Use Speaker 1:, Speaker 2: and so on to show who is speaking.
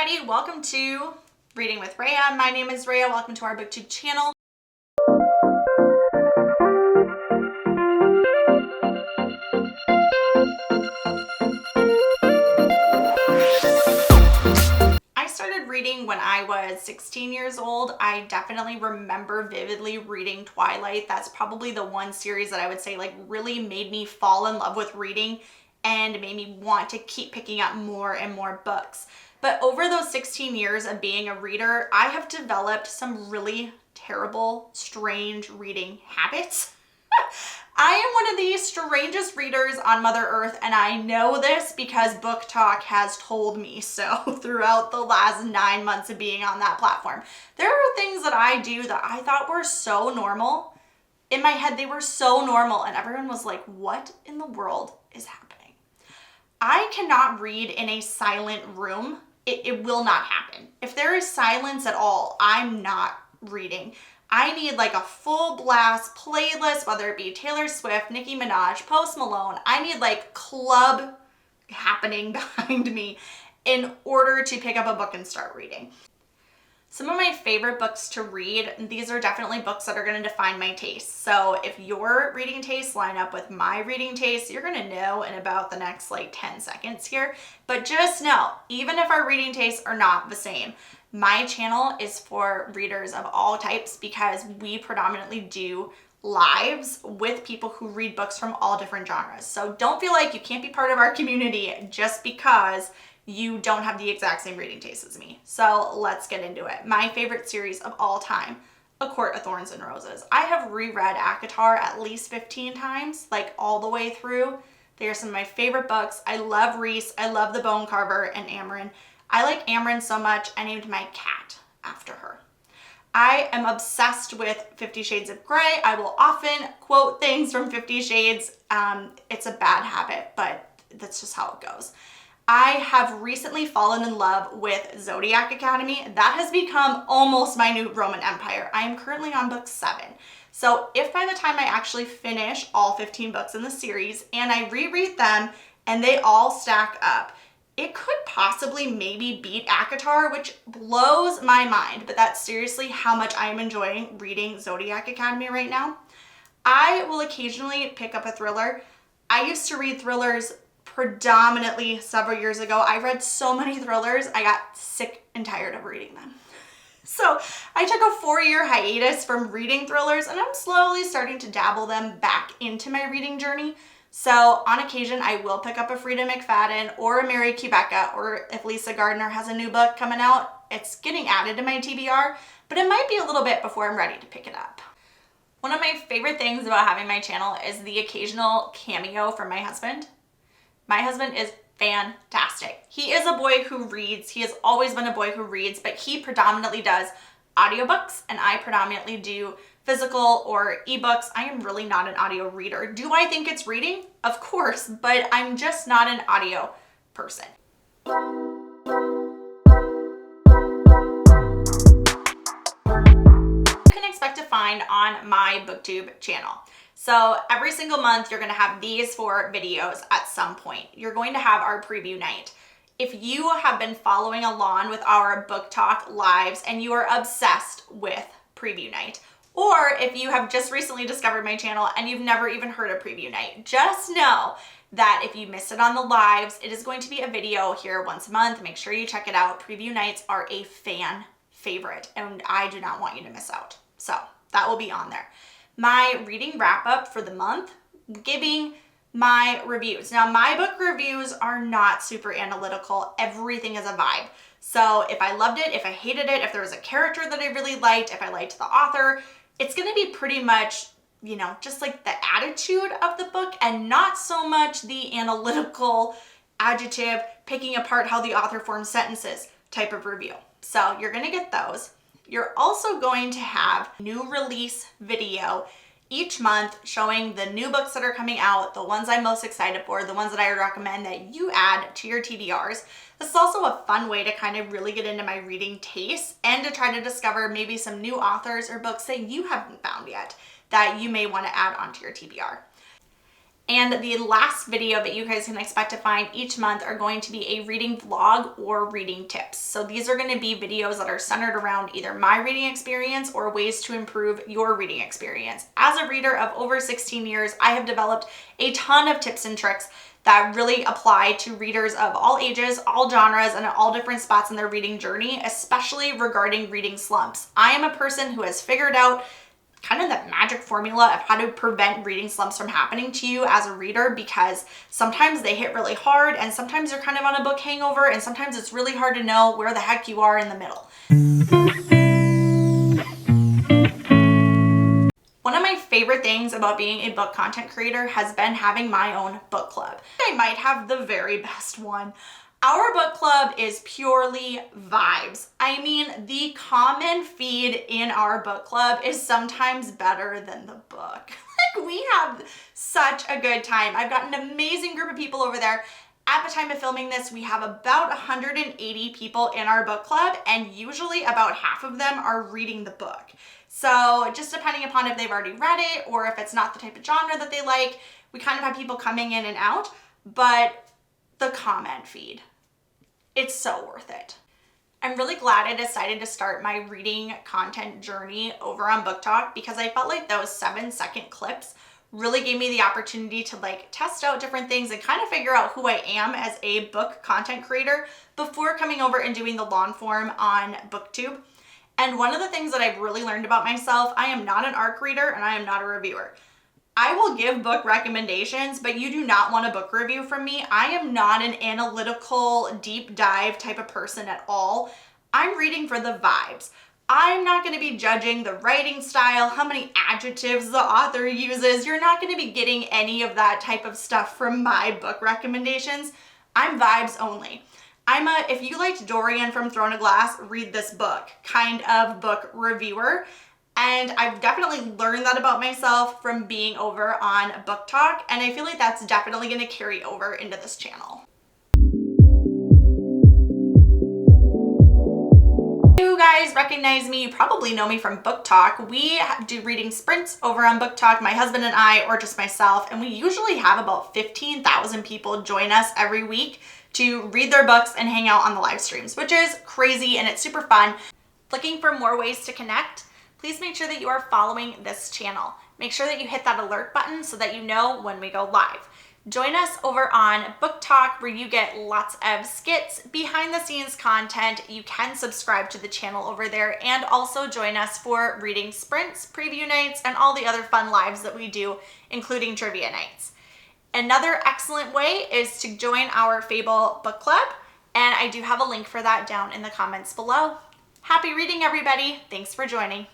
Speaker 1: everybody, welcome to Reading with Rhea. My name is Rhea. Welcome to our BookTube channel. I started reading when I was 16 years old. I definitely remember vividly reading Twilight. That's probably the one series that I would say like really made me fall in love with reading and made me want to keep picking up more and more books. But over those 16 years of being a reader, I have developed some really terrible, strange reading habits. I am one of the strangest readers on Mother Earth, and I know this because BookTok has told me so throughout the last 9 months of being on that platform. There are things that I do that I thought were so normal. In my head, they were so normal, and everyone was like, what in the world is happening? I cannot read in a silent room. It will not happen. If there is silence at all, I'm not reading. I need like a full blast playlist, whether it be Taylor Swift, Nicki Minaj, Post Malone. I need like club happening behind me in order to pick up a book and start reading. Some of my favorite books to read, these are definitely books that are going to define my taste. So if your reading tastes line up with my reading tastes, you're going to know in about the next like 10 seconds here. But just know, even if our reading tastes are not the same, my channel is for readers of all types because we predominantly do lives with people who read books from all different genres. So don't feel like you can't be part of our community just because you don't have the exact same reading taste as me. So let's get into it. My favorite series of all time, A Court of Thorns and Roses. I have reread ACOTAR at least 15 times, like all the way through. They are some of my favorite books. I love Rhys. I love The Bone Carver and Amren. I like Amren so much, I named my cat after her. I am obsessed with 50 Shades of Grey. I will often quote things from 50 Shades. It's a bad habit, but that's just how it goes. I have recently fallen in love with Zodiac Academy. That has become almost my new Roman Empire. I am currently on book 7. So if by the time I actually finish all 15 books in the series and I reread them and they all stack up, it could possibly maybe beat ACOTAR, which blows my mind, but that's seriously how much I am enjoying reading Zodiac Academy right now. I will occasionally pick up a thriller. I used to read thrillers predominantly several years ago. I read so many thrillers, I got sick and tired of reading them. So I took a 4-year hiatus from reading thrillers, and I'm slowly starting to dabble them back into my reading journey. So on occasion, I will pick up a Frida McFadden or a Mary Kubecca, or if Lisa Gardner has a new book coming out, it's getting added to my TBR, but it might be a little bit before I'm ready to pick it up. One of my favorite things about having my channel is the occasional cameo from my husband. My husband is fantastic. He is a boy who reads. He has always been a boy who reads, but he predominantly does audiobooks, and I predominantly do physical or ebooks. I am really not an audio reader. Do I think it's reading? Of course, but I'm just not an audio person. You can expect to find on my BookTube channel. So every single month, you're going to have these 4 videos at some point. You're going to have our preview night. If you have been following along with our BookTok lives and you are obsessed with preview night, or if you have just recently discovered my channel and you've never even heard of preview night, just know that if you missed it on the lives, it is going to be a video here once a month. Make sure you check it out. Preview nights are a fan favorite, and I do not want you to miss out. So that will be on there. My reading wrap up for the month, giving my reviews. Now, my book reviews are not super analytical. Everything is a vibe. So if I loved it, if I hated it, if there was a character that I really liked, if I liked the author, it's going to be pretty much, just like the attitude of the book and not so much the analytical adjective, picking apart how the author forms sentences type of review. So you're going to get those. You're also going to have new release video each month showing the new books that are coming out, the ones I'm most excited for, the ones that I recommend that you add to your TBRs. This is also a fun way to kind of really get into my reading taste and to try to discover maybe some new authors or books that you haven't found yet that you may want to add onto your TBR. And the last video that you guys can expect to find each month are going to be a reading vlog or reading tips. So these are going to be videos that are centered around either my reading experience or ways to improve your reading experience. As a reader of over 16 years, I have developed a ton of tips and tricks that really apply to readers of all ages, all genres, and at all different spots in their reading journey, especially regarding reading slumps. I am a person who has figured out kind of the magic formula of how to prevent reading slumps from happening to you as a reader, because sometimes they hit really hard and sometimes you're kind of on a book hangover and sometimes it's really hard to know where the heck you are in the middle. One of my favorite things about being a book content creator has been having my own book club. I might have the very best one. Our book club is purely vibes. I mean, the comment feed in our book club is sometimes better than the book. Like, we have such a good time. I've got an amazing group of people over there. At the time of filming this, we have about 180 people in our book club, and usually about half of them are reading the book. So just depending upon if they've already read it or if it's not the type of genre that they like, we kind of have people coming in and out. But the comment feed, it's so worth it. I'm really glad I decided to start my reading content journey over on BookTok, because I felt like those 7-second clips really gave me the opportunity to test out different things and kind of figure out who I am as a book content creator before coming over and doing the long form on BookTube. And one of the things that I've really learned about myself, I am not an ARC reader and I am not a reviewer. I will give book recommendations, but you do not want a book review from me. I am not an analytical, deep dive type of person at all. I'm reading for the vibes. I'm not going to be judging the writing style, how many adjectives the author uses. You're not going to be getting any of that type of stuff from my book recommendations. I'm vibes only. I'm a, if you liked Dorian from Throne of Glass, read this book kind of book reviewer. And I've definitely learned that about myself from being over on BookTok, and I feel like that's definitely going to carry over into this channel. You guys recognize me, you probably know me from BookTok. We do reading sprints over on BookTok, my husband and I, or just myself, and we usually have about 15,000 people join us every week to read their books and hang out on the live streams, which is crazy and it's super fun. Looking for more ways to connect? Please make sure that you are following this channel. Make sure that you hit that alert button so that you know when we go live. Join us over on BookTok, where you get lots of skits, behind the scenes content. You can subscribe to the channel over there, and also join us for reading sprints, preview nights, and all the other fun lives that we do, including trivia nights. Another excellent way is to join our Fable book club, and I do have a link for that down in the comments below. Happy reading, everybody. Thanks for joining.